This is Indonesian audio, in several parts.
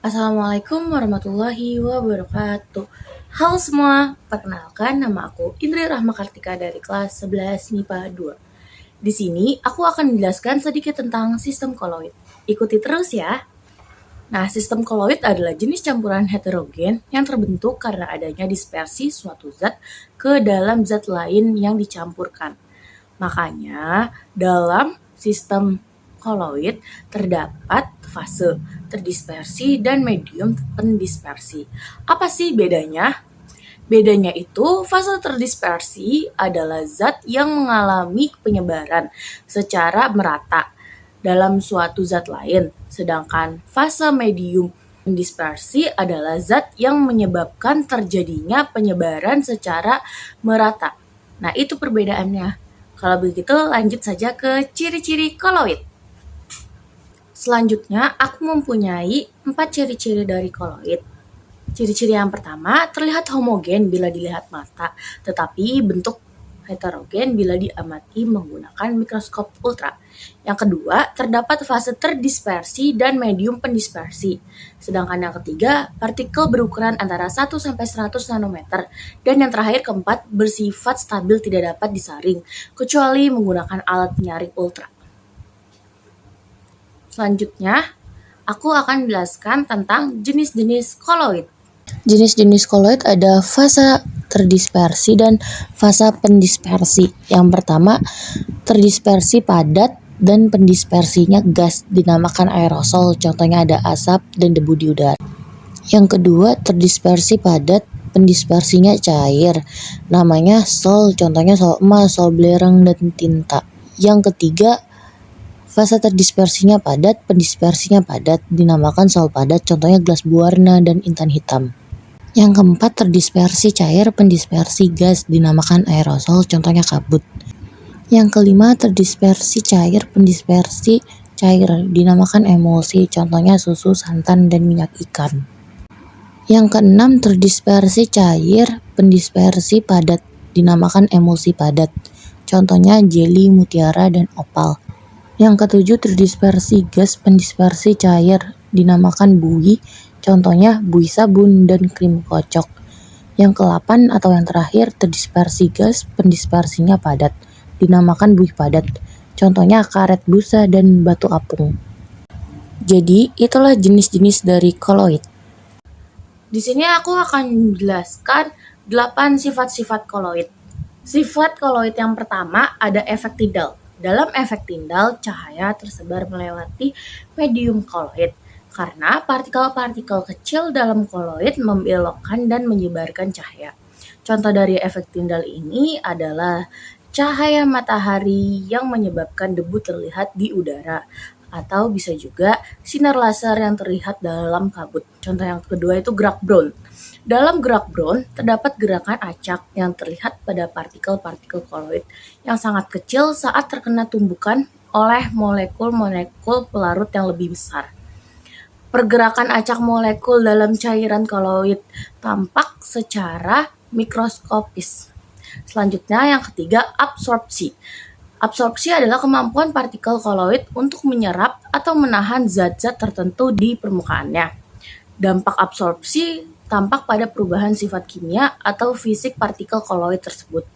Assalamualaikum warahmatullahi wabarakatuh. Halo semua, perkenalkan nama aku Indri Rahma Kartika dari kelas 11 MIPA 2. Di sini aku akan menjelaskan sedikit tentang sistem koloid. Ikuti terus ya. Nah, sistem koloid adalah jenis campuran heterogen yang terbentuk karena adanya dispersi suatu zat ke dalam zat lain yang dicampurkan. Makanya, dalam sistem koloid terdapat fase terdispersi dan medium pendispersi. Apa sih bedanya? Bedanya itu fase terdispersi adalah zat yang mengalami penyebaran secara merata dalam suatu zat lain, sedangkan fase medium pendispersi adalah zat yang menyebabkan terjadinya penyebaran secara merata. Nah, itu perbedaannya. Kalau begitu, lanjut saja ke ciri-ciri koloid. Selanjutnya, aku mempunyai 4 ciri-ciri dari koloid. Ciri-ciri yang pertama, terlihat homogen bila dilihat mata, tetapi bentuk heterogen bila diamati menggunakan mikroskop ultra. Yang kedua, terdapat fase terdispersi dan medium pendispersi. Sedangkan yang ketiga, partikel berukuran antara 1-100 nanometer. Dan yang terakhir, keempat, bersifat stabil tidak dapat disaring, kecuali menggunakan alat penyaring ultra. Selanjutnya, aku akan menjelaskan tentang jenis-jenis koloid. Jenis-jenis koloid ada fase terdispersi dan fase pendispersi. Yang pertama, terdispersi padat dan pendispersinya gas, dinamakan aerosol, contohnya ada asap dan debu di udara. Yang kedua, terdispersi padat, pendispersinya cair, namanya sol, contohnya sol emas, sol belerang, dan tinta. Yang ketiga, fase terdispersinya padat, pendispersinya padat, dinamakan sol padat, contohnya gelas berwarna dan intan hitam. Yang keempat, terdispersi cair, pendispersi gas, dinamakan aerosol, contohnya kabut. Yang kelima, terdispersi cair, pendispersi cair, dinamakan emulsi, contohnya susu, santan, dan minyak ikan. Yang keenam, terdispersi cair, pendispersi padat, dinamakan emulsi padat, contohnya jeli, mutiara, dan opal. Yang ketujuh, terdispersi gas, pendispersi cair, dinamakan buih, contohnya buih sabun dan krim kocok. Yang ke-8 atau yang terakhir, terdispersi gas, pendispersinya padat, dinamakan buih padat, contohnya karet busa dan batu apung. Jadi, itulah jenis-jenis dari koloid. Di sini aku akan menjelaskan 8 sifat-sifat koloid. Sifat koloid yang pertama ada efek Tyndall. Dalam efek Tyndall, cahaya tersebar melewati medium koloid karena partikel-partikel kecil dalam koloid membelokkan dan menyebarkan cahaya. Contoh dari efek Tyndall ini adalah cahaya matahari yang menyebabkan debu terlihat di udara, atau bisa juga sinar laser yang terlihat dalam kabut. Contoh yang kedua itu gerak Brown. Dalam gerak Brown, terdapat gerakan acak yang terlihat pada partikel-partikel koloid yang sangat kecil saat terkena tumbukan oleh molekul-molekul pelarut yang lebih besar. Pergerakan acak molekul dalam cairan koloid tampak secara mikroskopis. Selanjutnya yang ketiga, absorpsi. Absorpsi adalah kemampuan partikel koloid untuk menyerap atau menahan zat-zat tertentu di permukaannya. Dampak absorpsi tampak pada perubahan sifat kimia atau fisik partikel koloid tersebut.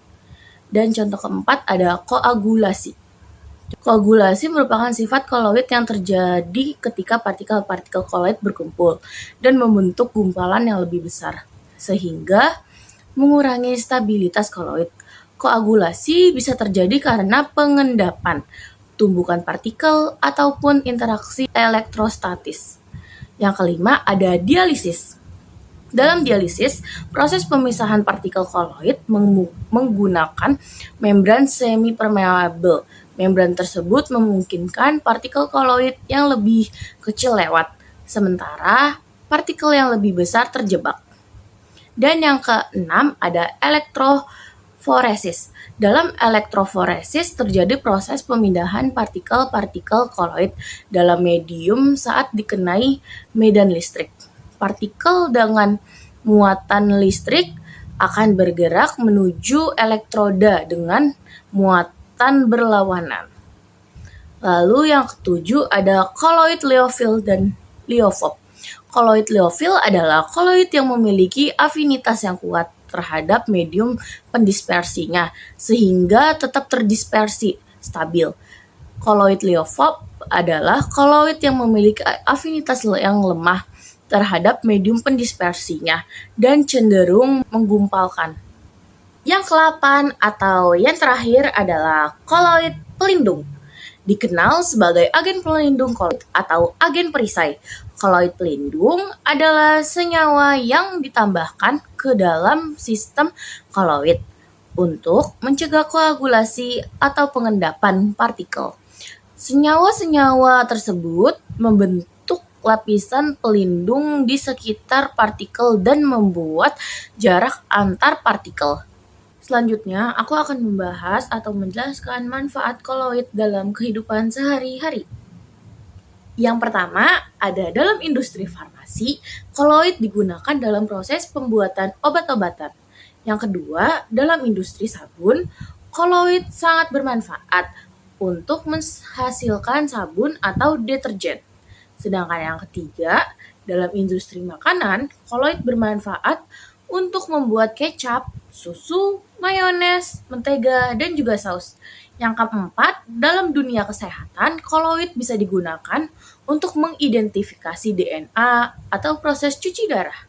Dan contoh keempat ada koagulasi. Koagulasi merupakan sifat koloid yang terjadi ketika partikel-partikel koloid berkumpul dan membentuk gumpalan yang lebih besar, sehingga mengurangi stabilitas koloid. Koagulasi bisa terjadi karena pengendapan tumbukan partikel ataupun interaksi elektrostatis. Yang kelima ada dialisis. Dalam dialisis, proses pemisahan partikel koloid menggunakan membran semi-permeable. Membran tersebut memungkinkan partikel koloid yang lebih kecil lewat, sementara partikel yang lebih besar terjebak. Dan yang keenam ada elektroforesis. Dalam elektroforesis terjadi proses pemindahan partikel-partikel koloid dalam medium saat dikenai medan listrik. Partikel dengan muatan listrik akan bergerak menuju elektroda dengan muatan berlawanan. Lalu yang ketujuh ada koloid liophil dan liophоб. Koloid liofil adalah koloid yang memiliki afinitas yang kuat terhadap medium pendispersinya, sehingga tetap terdispersi stabil. Koloid liofob adalah koloid yang memiliki afinitas yang lemah terhadap medium pendispersinya dan cenderung menggumpalkan. Yang ke-8 atau yang terakhir adalah koloid pelindung. Dikenal sebagai agen pelindung koloid atau agen perisai. Koloid pelindung adalah senyawa yang ditambahkan ke dalam sistem koloid untuk mencegah koagulasi atau pengendapan partikel. Senyawa-senyawa tersebut membentuk lapisan pelindung di sekitar partikel dan membuat jarak antar partikel. Selanjutnya, aku akan membahas atau menjelaskan manfaat koloid dalam kehidupan sehari-hari. Yang pertama, ada dalam industri farmasi, koloid digunakan dalam proses pembuatan obat-obatan. Yang kedua, dalam industri sabun, koloid sangat bermanfaat untuk menghasilkan sabun atau deterjen. Sedangkan yang ketiga, dalam industri makanan, koloid bermanfaat untuk membuat kecap, susu, mayones, mentega, dan juga saus. Yang keempat, dalam dunia kesehatan, koloid bisa digunakan untuk mengidentifikasi DNA atau proses cuci darah.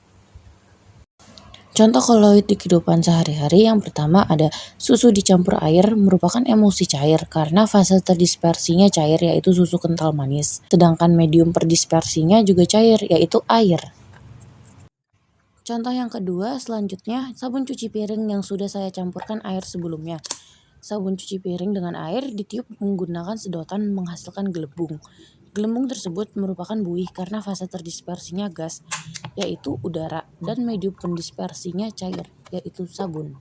Contoh koloid di kehidupan sehari-hari yang pertama ada susu dicampur air merupakan emulsi cair karena fase terdispersinya cair yaitu susu kental manis. Sedangkan medium perdispersinya juga cair yaitu air. Contoh yang kedua selanjutnya sabun cuci piring yang sudah saya campurkan air sebelumnya. Sabun cuci piring dengan air ditiup menggunakan sedotan menghasilkan gelembung. Gelembung tersebut merupakan buih karena fase terdispersinya gas, yaitu udara, dan medium pendispersinya cair, yaitu sabun.